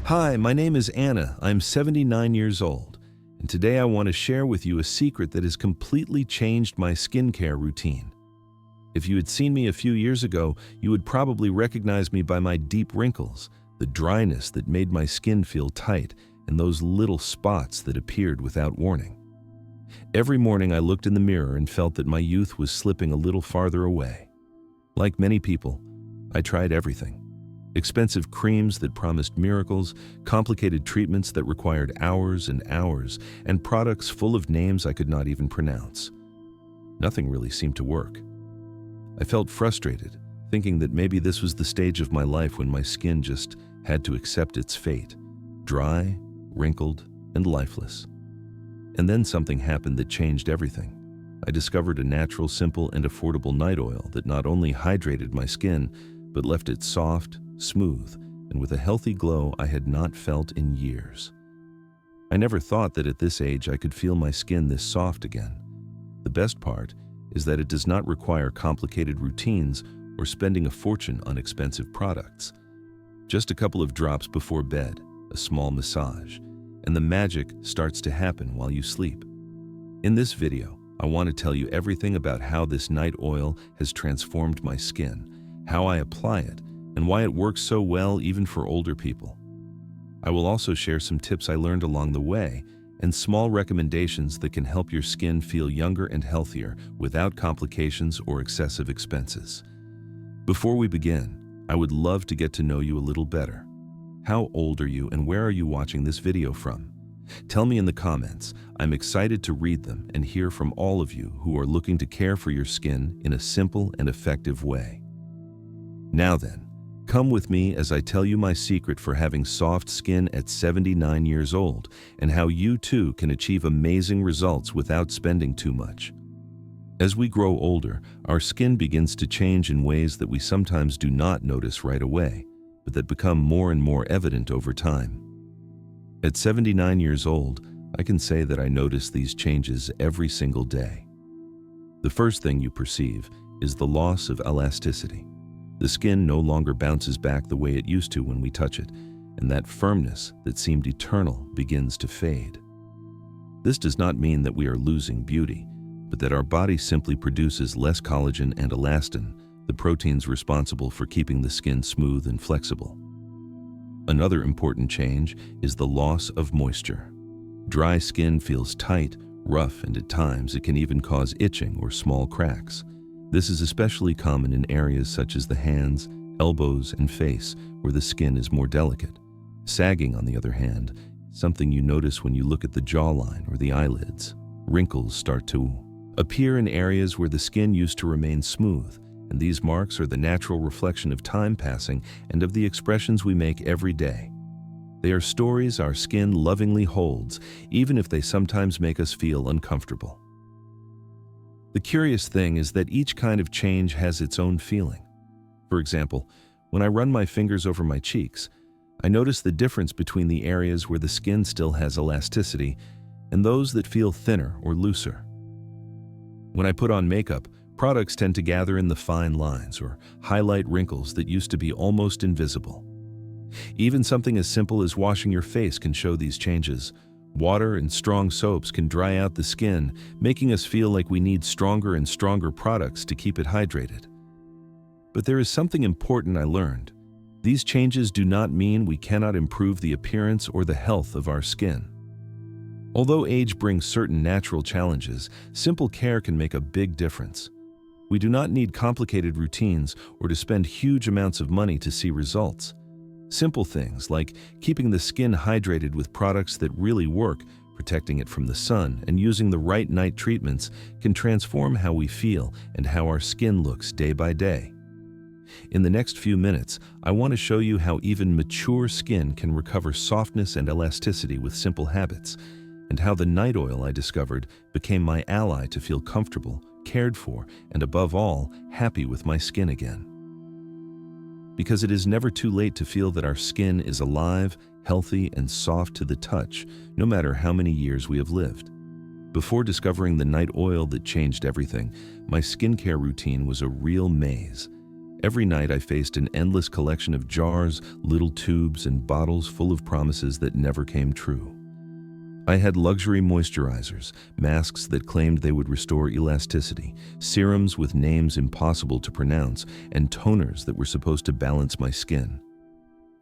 Hi, my name is Anna. I'm 79 years old, and today I want to share with you a secret that has completely changed my skincare routine. If you had seen me a few years ago, you would probably recognize me by my deep wrinkles, the dryness that made my skin feel tight, and those little spots that appeared without warning. Every morning I looked in the mirror and felt that my youth was slipping a little farther away. Like many people, I tried everything. Expensive creams that promised miracles, complicated treatments that required hours and hours, and products full of names I could not even pronounce. Nothing really seemed to work. I felt frustrated, thinking that maybe this was the stage of my life when my skin just had to accept its fate, dry, wrinkled, and lifeless. And then something happened that changed everything. I discovered a natural, simple, and affordable night oil that not only hydrated my skin, but left it soft, smooth, and with a healthy glow I had not felt in years. I never thought that at this age I could feel my skin this soft again. The best part is that it does not require complicated routines or spending a fortune on expensive products. Just a couple of drops before bed, a small massage, and the magic starts to happen while you sleep. In this video, I want to tell you everything about how this night oil has transformed my skin, how I apply it, and why it works so well even for older people. I will also share some tips I learned along the way and small recommendations that can help your skin feel younger and healthier without complications or excessive expenses. Before we begin, I would love to get to know you a little better. How old are you and where are you watching this video from? Tell me in the comments. I'm excited to read them and hear from all of you who are looking to care for your skin in a simple and effective way. Now then, come with me as I tell you my secret for having soft skin at 79 years old and how you too can achieve amazing results without spending too much. As we grow older, our skin begins to change in ways that we sometimes do not notice right away, but that become more and more evident over time. At 79 years old, I can say that I notice these changes every single day. The first thing you perceive is the loss of elasticity. The skin no longer bounces back the way it used to when we touch it, and that firmness that seemed eternal begins to fade. This does not mean that we are losing beauty, but that our body simply produces less collagen and elastin, the proteins responsible for keeping the skin smooth and flexible. Another important change is the loss of moisture. Dry skin feels tight, rough, and at times it can even cause itching or small cracks. This is especially common in areas such as the hands, elbows, and face, where the skin is more delicate. Sagging, on the other hand, is something you notice when you look at the jawline or the eyelids. Wrinkles start to appear in areas where the skin used to remain smooth, and these marks are the natural reflection of time passing and of the expressions we make every day. They are stories our skin lovingly holds, even if they sometimes make us feel uncomfortable. The curious thing is that each kind of change has its own feeling. For example, when I run my fingers over my cheeks, I notice the difference between the areas where the skin still has elasticity and those that feel thinner or looser. When I put on makeup, products tend to gather in the fine lines or highlight wrinkles that used to be almost invisible. Even something as simple as washing your face can show these changes. Water and strong soaps can dry out the skin, making us feel like we need stronger and stronger products to keep it hydrated. But there is something important I learned. These changes do not mean we cannot improve the appearance or the health of our skin. Although age brings certain natural challenges, simple care can make a big difference. We do not need complicated routines or to spend huge amounts of money to see results. Simple things like keeping the skin hydrated with products that really work, protecting it from the sun, and using the right night treatments can transform how we feel and how our skin looks day by day. In the next few minutes, I want to show you how even mature skin can recover softness and elasticity with simple habits, and how the night oil I discovered became my ally to feel comfortable, cared for, and above all, happy with my skin again. Because it is never too late to feel that our skin is alive, healthy, and soft to the touch, no matter how many years we have lived. Before discovering the night oil that changed everything, my skincare routine was a real maze. Every night I faced an endless collection of jars, little tubes, and bottles full of promises that never came true. I had luxury moisturizers, masks that claimed they would restore elasticity, serums with names impossible to pronounce, and toners that were supposed to balance my skin.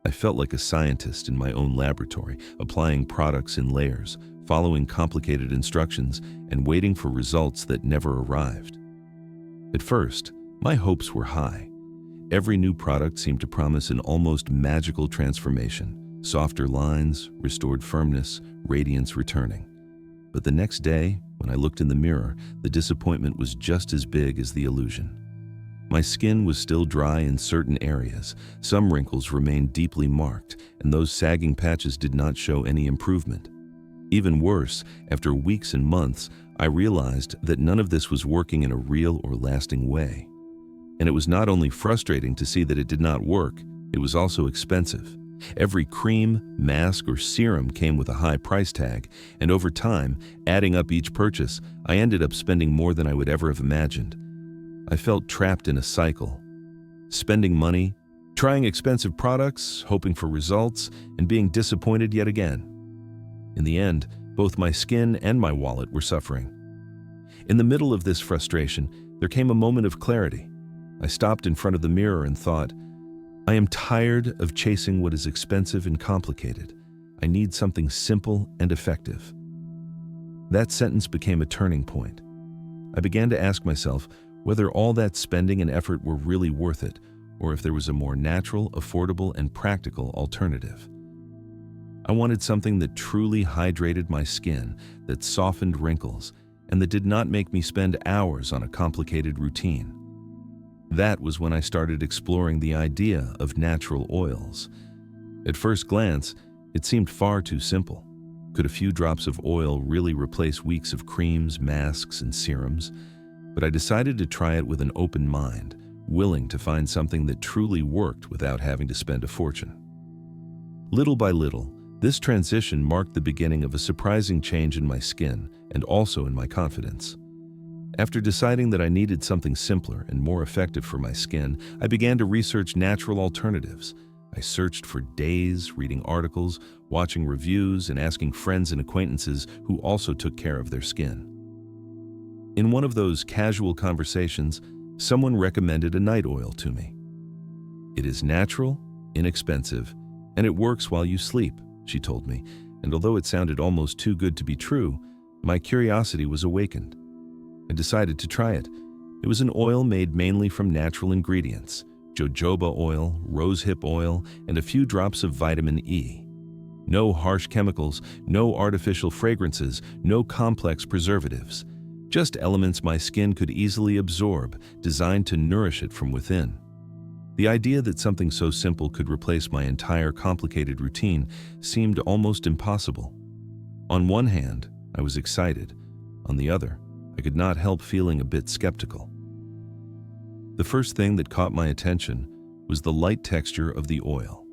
I felt like a scientist in my own laboratory, applying products in layers, following complicated instructions, and waiting for results that never arrived. At first, my hopes were high. Every new product seemed to promise an almost magical transformation: softer lines, restored firmness, radiance returning. But the next day, when I looked in the mirror, the disappointment was just as big as the illusion. My skin was still dry in certain areas, some wrinkles remained deeply marked, and those sagging patches did not show any improvement. Even worse, after weeks and months, I realized that none of this was working in a real or lasting way. And it was not only frustrating to see that it did not work, it was also expensive. Every cream, mask, or serum came with a high price tag, and over time, adding up each purchase, I ended up spending more than I would ever have imagined. I felt trapped in a cycle, spending money, trying expensive products, hoping for results, and being disappointed yet again. In the end, both my skin and my wallet were suffering. In the middle of this frustration, there came a moment of clarity. I stopped in front of the mirror and thought, I am tired of chasing what is expensive and complicated. I need something simple and effective. That sentence became a turning point. I began to ask myself whether all that spending and effort were really worth it, or if there was a more natural, affordable, and practical alternative. I wanted something that truly hydrated my skin, that softened wrinkles, and that did not make me spend hours on a complicated routine. That was when I started exploring the idea of natural oils. At first glance, it seemed far too simple. Could a few drops of oil really replace weeks of creams, masks, and serums? But I decided to try it with an open mind, willing to find something that truly worked without having to spend a fortune. Little by little, this transition marked the beginning of a surprising change in my skin and also in my confidence. After deciding that I needed something simpler and more effective for my skin, I began to research natural alternatives. I searched for days, reading articles, watching reviews, and asking friends and acquaintances who also took care of their skin. In one of those casual conversations, someone recommended a night oil to me. It is natural, inexpensive, and it works while you sleep, she told me, and although it sounded almost too good to be true, my curiosity was awakened. I decided to try it. It was an oil made mainly from natural ingredients: jojoba oil, rosehip oil, and a few drops of vitamin E. No harsh chemicals, no artificial fragrances, no complex preservatives. Just elements my skin could easily absorb, designed to nourish it from within. The idea that something so simple could replace my entire complicated routine seemed almost impossible. On one hand, I was excited. On the other, I could not help feeling a bit skeptical. The first thing that caught my attention was the light texture of the oil.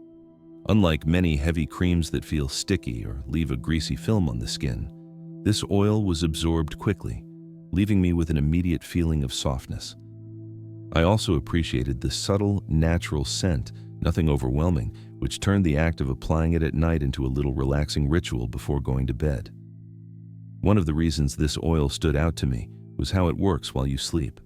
Unlike many heavy creams that feel sticky or leave a greasy film on the skin, this oil was absorbed quickly, leaving me with an immediate feeling of softness. I also appreciated the subtle, natural scent, nothing overwhelming, which turned the act of applying it at night into a little relaxing ritual before going to bed. One of the reasons this oil stood out to me was how it works while you sleep.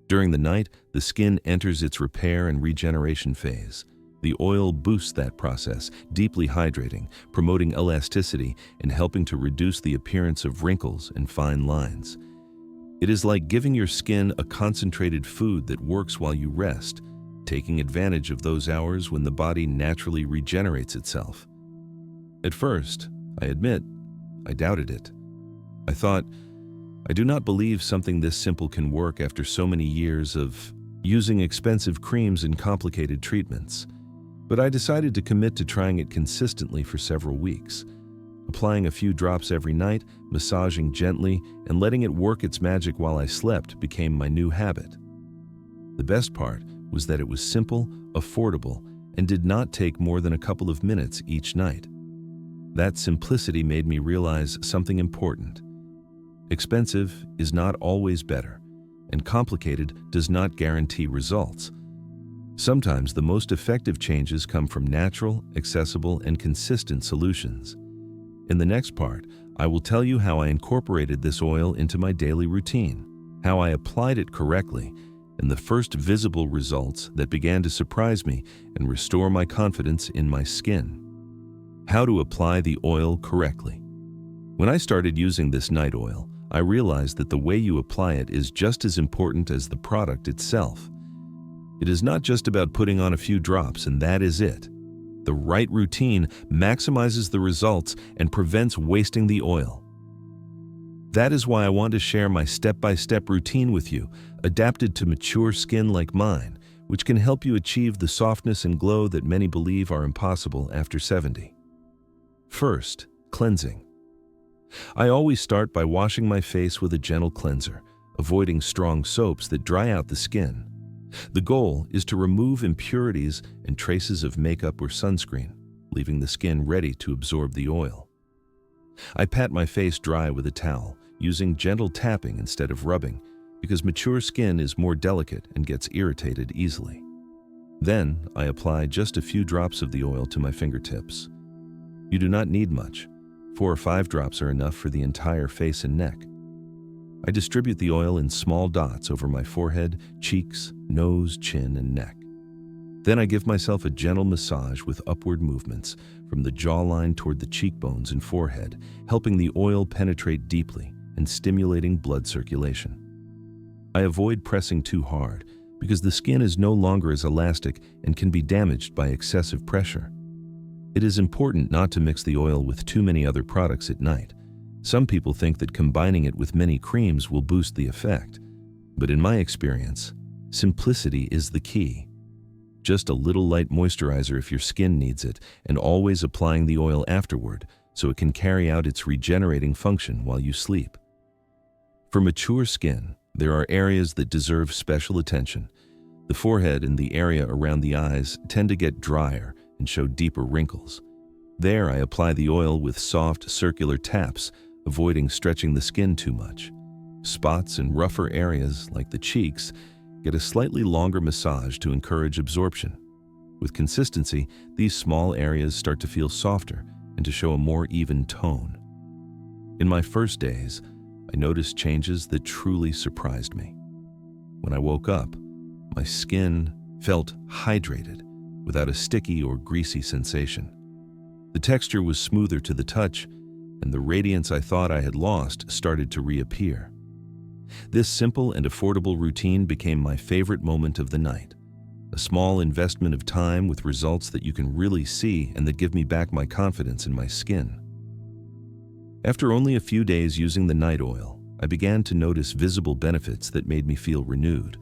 During the night, the skin enters its repair and regeneration phase. The oil boosts that process, deeply hydrating, promoting elasticity, and helping to reduce the appearance of wrinkles and fine lines. It is like giving your skin a concentrated food that works while you rest, taking advantage of those hours when the body naturally regenerates itself. At first, I admit, I doubted it. I thought, I do not believe something this simple can work after so many years of using expensive creams and complicated treatments. But I decided to commit to trying it consistently for several weeks. Applying a few drops every night, massaging gently, and letting it work its magic while I slept became my new habit. The best part was that it was simple, affordable, and did not take more than a couple of minutes each night. That simplicity made me realize something important. Expensive is not always better, and complicated does not guarantee results. Sometimes the most effective changes come from natural, accessible, and consistent solutions. In the next part, I will tell you how I incorporated this oil into my daily routine, how I applied it correctly, and the first visible results that began to surprise me and restore my confidence in my skin. How to apply the oil correctly. When I started using this night oil, I realized that the way you apply it is just as important as the product itself. It is not just about putting on a few drops and that is it. The right routine maximizes the results and prevents wasting the oil. That is why I want to share my step-by-step routine with you, adapted to mature skin like mine, which can help you achieve the softness and glow that many believe are impossible after 70. First, cleansing. I always start by washing my face with a gentle cleanser, avoiding strong soaps that dry out the skin. The goal is to remove impurities and traces of makeup or sunscreen, leaving the skin ready to absorb the oil. I pat my face dry with a towel, using gentle tapping instead of rubbing, because mature skin is more delicate and gets irritated easily. Then, I apply just a few drops of the oil to my fingertips. You do not need much. 4 or 5 drops are enough for the entire face and neck. I distribute the oil in small dots over my forehead, cheeks, nose, chin, and neck. Then I give myself a gentle massage with upward movements from the jawline toward the cheekbones and forehead, helping the oil penetrate deeply and stimulating blood circulation. I avoid pressing too hard because the skin is no longer as elastic and can be damaged by excessive pressure. It is important not to mix the oil with too many other products at night. Some people think that combining it with many creams will boost the effect, but in my experience, simplicity is the key. Just a little light moisturizer if your skin needs it, and always applying the oil afterward so it can carry out its regenerating function while you sleep. For mature skin, there are areas that deserve special attention. The forehead and the area around the eyes tend to get drier and show deeper wrinkles. There, I apply the oil with soft, circular taps, avoiding stretching the skin too much. Spots and rougher areas, like the cheeks, get a slightly longer massage to encourage absorption. With consistency, these small areas start to feel softer and to show a more even tone. In my first days, I noticed changes that truly surprised me. When I woke up, my skin felt hydrated, without a sticky or greasy sensation. The texture was smoother to the touch, and the radiance I thought I had lost started to reappear. This simple and affordable routine became my favorite moment of the night, a small investment of time with results that you can really see and that give me back my confidence in my skin. After only a few days using the night oil, I began to notice visible benefits that made me feel renewed.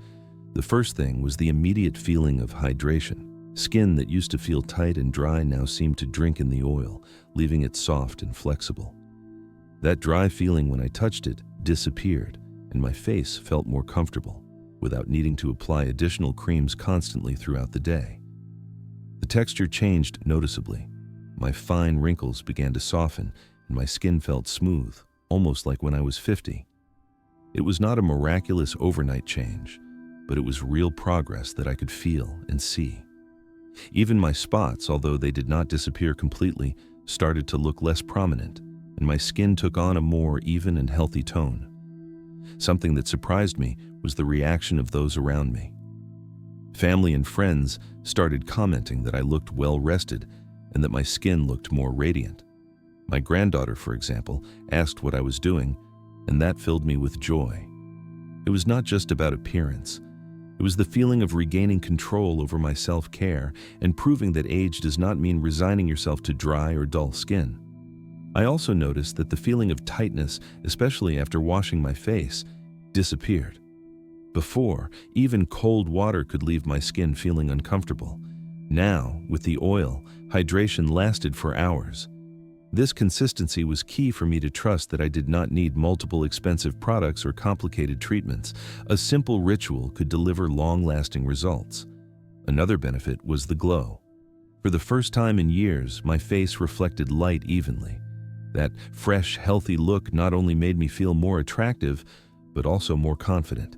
The first thing was the immediate feeling of hydration. Skin that used to feel tight and dry now seemed to drink in the oil, leaving it soft and flexible. That dry feeling when I touched it disappeared, and my face felt more comfortable, without needing to apply additional creams constantly throughout the day. The texture changed noticeably. My fine wrinkles began to soften, and my skin felt smooth, almost like when I was 50. It was not a miraculous overnight change, but it was real progress that I could feel and see. Even my spots, although they did not disappear completely, started to look less prominent, and my skin took on a more even and healthy tone. Something that surprised me was the reaction of those around me. Family and friends started commenting that I looked well rested and that my skin looked more radiant. My granddaughter, for example, asked what I was doing, and that filled me with joy. It was not just about appearance. It was the feeling of regaining control over my self-care and proving that age does not mean resigning yourself to dry or dull skin. I also noticed that the feeling of tightness, especially after washing my face, disappeared. Before, even cold water could leave my skin feeling uncomfortable. Now, with the oil, hydration lasted for hours. This consistency was key for me to trust that I did not need multiple expensive products or complicated treatments. A simple ritual could deliver long-lasting results. Another benefit was the glow. For the first time in years, my face reflected light evenly. That fresh, healthy look not only made me feel more attractive, but also more confident.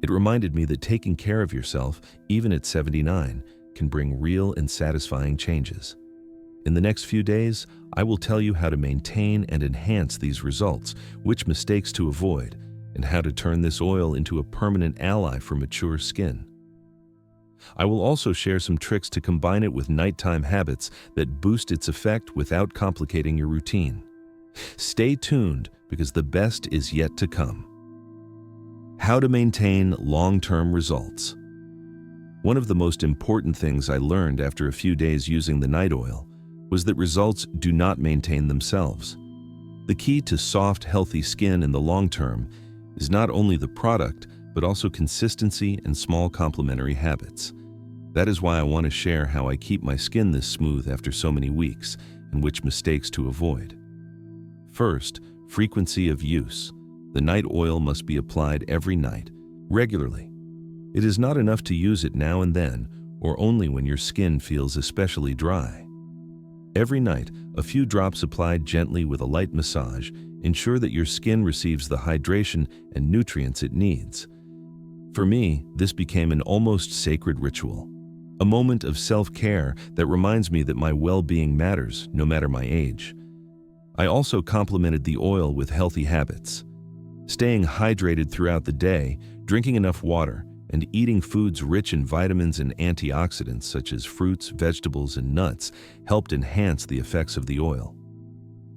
It reminded me that taking care of yourself, even at 79, can bring real and satisfying changes. In the next few days, I will tell you how to maintain and enhance these results, which mistakes to avoid, and how to turn this oil into a permanent ally for mature skin. I will also share some tricks to combine it with nighttime habits that boost its effect without complicating your routine. Stay tuned because the best is yet to come. How to maintain long-term results. One of the most important things I learned after a few days using the night oil was that results do not maintain themselves. The key to soft, healthy skin in the long term is not only the product, but also consistency and small complementary habits. That is why I want to share how I keep my skin this smooth after so many weeks and which mistakes to avoid. First, frequency of use. The night oil must be applied every night, regularly. It is not enough to use it now and then, or only when your skin feels especially dry. Every night, a few drops applied gently with a light massage ensure that your skin receives the hydration and nutrients it needs. For me, this became an almost sacred ritual, a moment of self-care that reminds me that my well-being matters no matter my age. I also complemented the oil with healthy habits. Staying hydrated throughout the day, drinking enough water, and eating foods rich in vitamins and antioxidants such as fruits, vegetables, and nuts helped enhance the effects of the oil.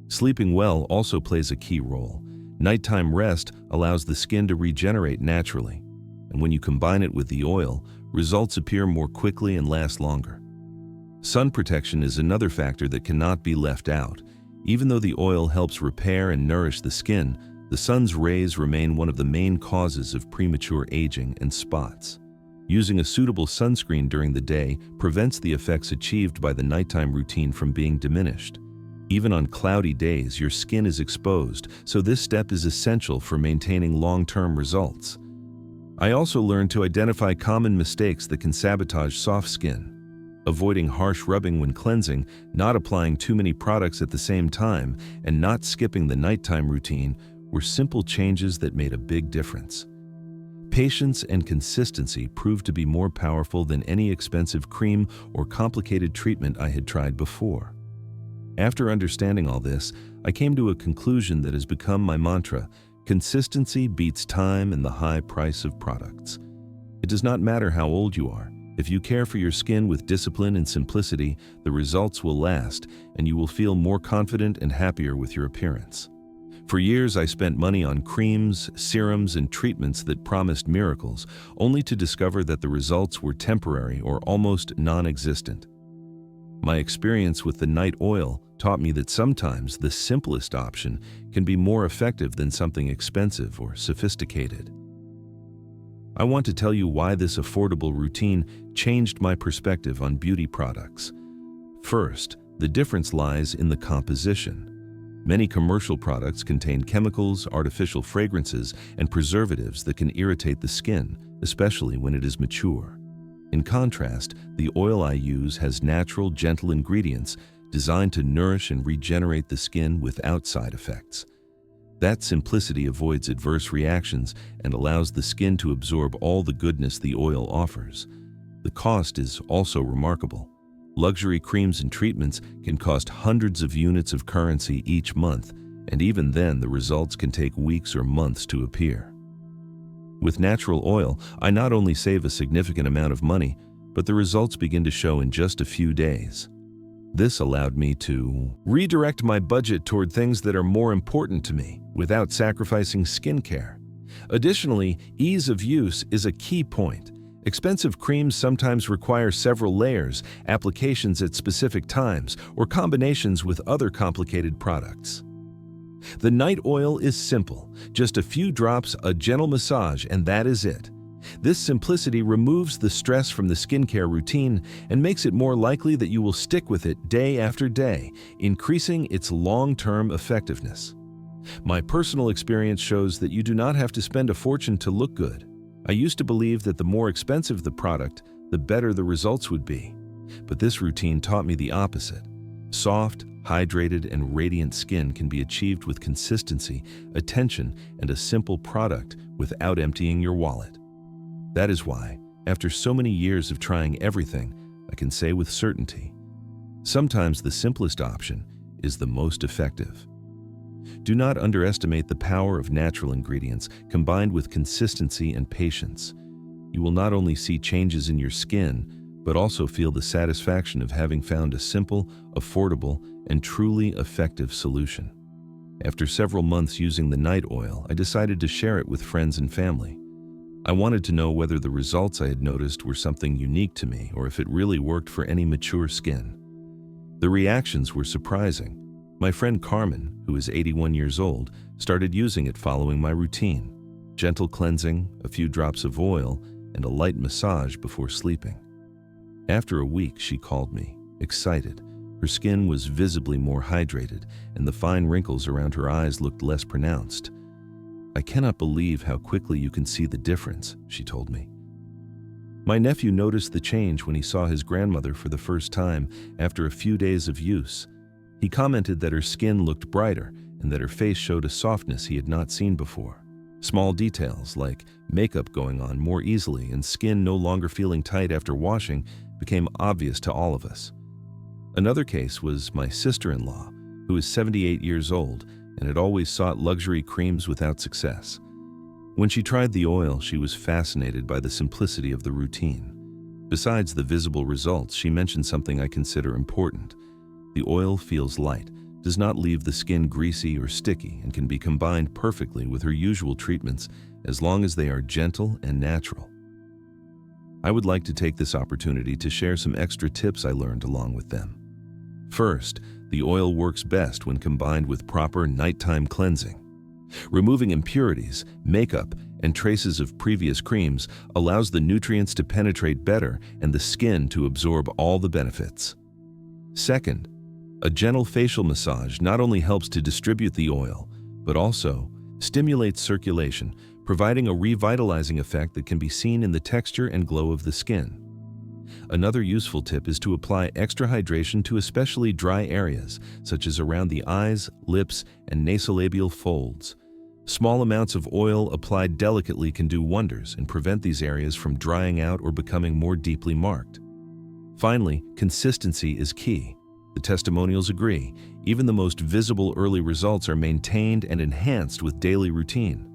Sleeping well also plays a key role. Nighttime rest allows the skin to regenerate naturally, and when you combine it with the oil, results appear more quickly and last longer. Sun protection is another factor that cannot be left out. Even though the oil helps repair and nourish the skin, the sun's rays remain one of the main causes of premature aging and spots. Using a suitable sunscreen during the day prevents the effects achieved by the nighttime routine from being diminished. Even on cloudy days, your skin is exposed, so this step is essential for maintaining long-term results. I also learned to identify common mistakes that can sabotage soft skin. Avoiding harsh rubbing when cleansing, not applying too many products at the same time, and not skipping the nighttime routine were simple changes that made a big difference. Patience and consistency proved to be more powerful than any expensive cream or complicated treatment I had tried before. After understanding all this, I came to a conclusion that has become my mantra: consistency beats time and the high price of products. It does not matter how old you are. If you care for your skin with discipline and simplicity, the results will last, and you will feel more confident and happier with your appearance. For years, I spent money on creams, serums, and treatments that promised miracles, only to discover that the results were temporary or almost non-existent. My experience with the night oil taught me that sometimes the simplest option can be more effective than something expensive or sophisticated. I want to tell you why this affordable routine changed my perspective on beauty products. First, the difference lies in the composition. Many commercial products contain chemicals, artificial fragrances, and preservatives that can irritate the skin, especially when it is mature. In contrast, the oil I use has natural, gentle ingredients designed to nourish and regenerate the skin without side effects. That simplicity avoids adverse reactions and allows the skin to absorb all the goodness the oil offers. The cost is also remarkable. Luxury creams and treatments can cost hundreds of units of currency each month, and even then the results can take weeks or months to appear. With natural oil, I not only save a significant amount of money, but the results begin to show in just a few days. This allowed me to redirect my budget toward things that are more important to me without sacrificing skincare. Additionally, ease of use is a key point. Expensive creams sometimes require several layers, applications at specific times, or combinations with other complicated products. The night oil is simple, just a few drops, a gentle massage, and that is it. This simplicity removes the stress from the skincare routine and makes it more likely that you will stick with it day after day, increasing its long-term effectiveness. My personal experience shows that you do not have to spend a fortune to look good. I used to believe that the more expensive the product, the better the results would be. But this routine taught me the opposite. Soft, hydrated, and radiant skin can be achieved with consistency, attention, and a simple product without emptying your wallet. That is why, after so many years of trying everything, I can say with certainty, sometimes the simplest option is the most effective. Do not underestimate the power of natural ingredients combined with consistency and patience. You will not only see changes in your skin, but also feel the satisfaction of having found a simple, affordable, and truly effective solution. After several months using the night oil, I decided to share it with friends and family. I wanted to know whether the results I had noticed were something unique to me or if it really worked for any mature skin. The reactions were surprising. My friend Carmen, who is 81 years old, started using it following my routine: gentle cleansing, a few drops of oil, and a light massage before sleeping. After a week, she called me, excited. Her skin was visibly more hydrated, and the fine wrinkles around her eyes looked less pronounced. "I cannot believe how quickly you can see the difference," she told me. My nephew noticed the change when he saw his grandmother for the first time after a few days of use. He commented that her skin looked brighter and that her face showed a softness he had not seen before. Small details like makeup going on more easily and skin no longer feeling tight after washing became obvious to all of us. Another case was my sister-in-law, who is 78 years old and had always sought luxury creams without success. When she tried the oil, she was fascinated by the simplicity of the routine. Besides the visible results, she mentioned something I consider important. The oil feels light, does not leave the skin greasy or sticky, and can be combined perfectly with her usual treatments as long as they are gentle and natural. I would like to take this opportunity to share some extra tips I learned along with them. First, the oil works best when combined with proper nighttime cleansing. Removing impurities, makeup, and traces of previous creams allows the nutrients to penetrate better and the skin to absorb all the benefits. Second, a gentle facial massage not only helps to distribute the oil, but also stimulates circulation, providing a revitalizing effect that can be seen in the texture and glow of the skin. Another useful tip is to apply extra hydration to especially dry areas, such as around the eyes, lips, and nasolabial folds. Small amounts of oil applied delicately can do wonders and prevent these areas from drying out or becoming more deeply marked. Finally, consistency is key. The testimonials agree. Even the most visible early results are maintained and enhanced with daily routine.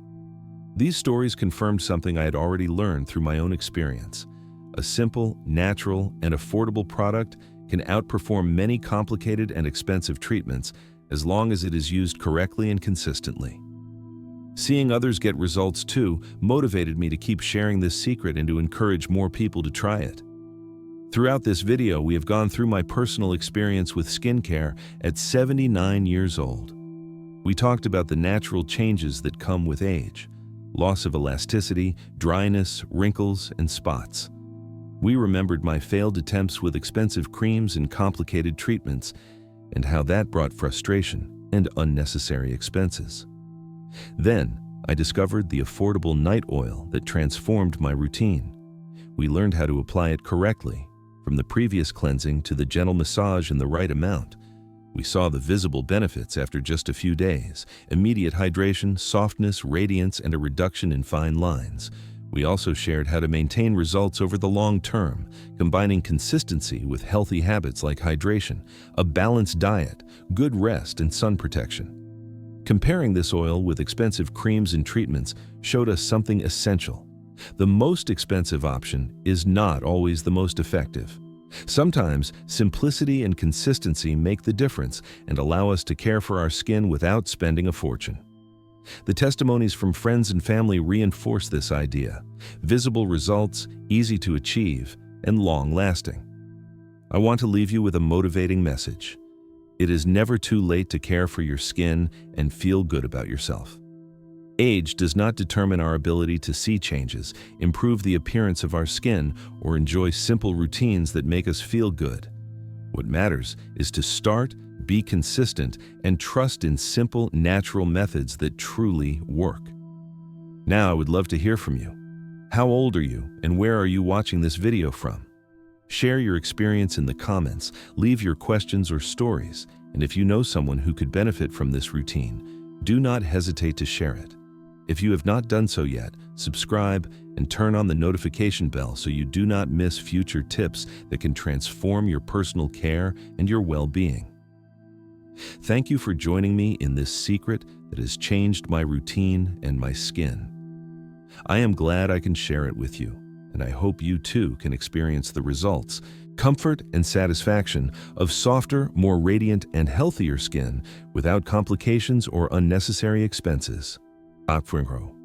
These stories confirmed something I had already learned through my own experience. A simple, natural, and affordable product can outperform many complicated and expensive treatments as long as it is used correctly and consistently. Seeing others get results too motivated me to keep sharing this secret and to encourage more people to try it. Throughout this video, we have gone through my personal experience with skincare at 79 years old. We talked about the natural changes that come with age: loss of elasticity, dryness, wrinkles, and spots. We remembered my failed attempts with expensive creams and complicated treatments, and how that brought frustration and unnecessary expenses. Then, I discovered the affordable night oil that transformed my routine. We learned how to apply it correctly, from the previous cleansing to the gentle massage in the right amount. We saw the visible benefits after just a few days: immediate hydration, softness, radiance, and a reduction in fine lines. We also shared how to maintain results over the long term, combining consistency with healthy habits like hydration, a balanced diet, good rest, and sun protection. Comparing this oil with expensive creams and treatments showed us something essential. The most expensive option is not always the most effective. Sometimes, simplicity and consistency make the difference and allow us to care for our skin without spending a fortune. The testimonies from friends and family reinforce this idea: visible results, easy to achieve, and long-lasting. I want to leave you with a motivating message. It is never too late to care for your skin and feel good about yourself. Age does not determine our ability to see changes, improve the appearance of our skin, or enjoy simple routines that make us feel good. What matters is to start, be consistent, and trust in simple, natural methods that truly work. Now, I would love to hear from you. How old are you, and where are you watching this video from? Share your experience in the comments, leave your questions or stories, and if you know someone who could benefit from this routine, do not hesitate to share it. If you have not done so yet, subscribe and turn on the notification bell so you do not miss future tips that can transform your personal care and your well-being. Thank you for joining me in this secret that has changed my routine and my skin. I am glad I can share it with you, and I hope you too can experience the results, comfort and satisfaction of softer, more radiant and healthier skin without complications or unnecessary expenses. Wrinkle.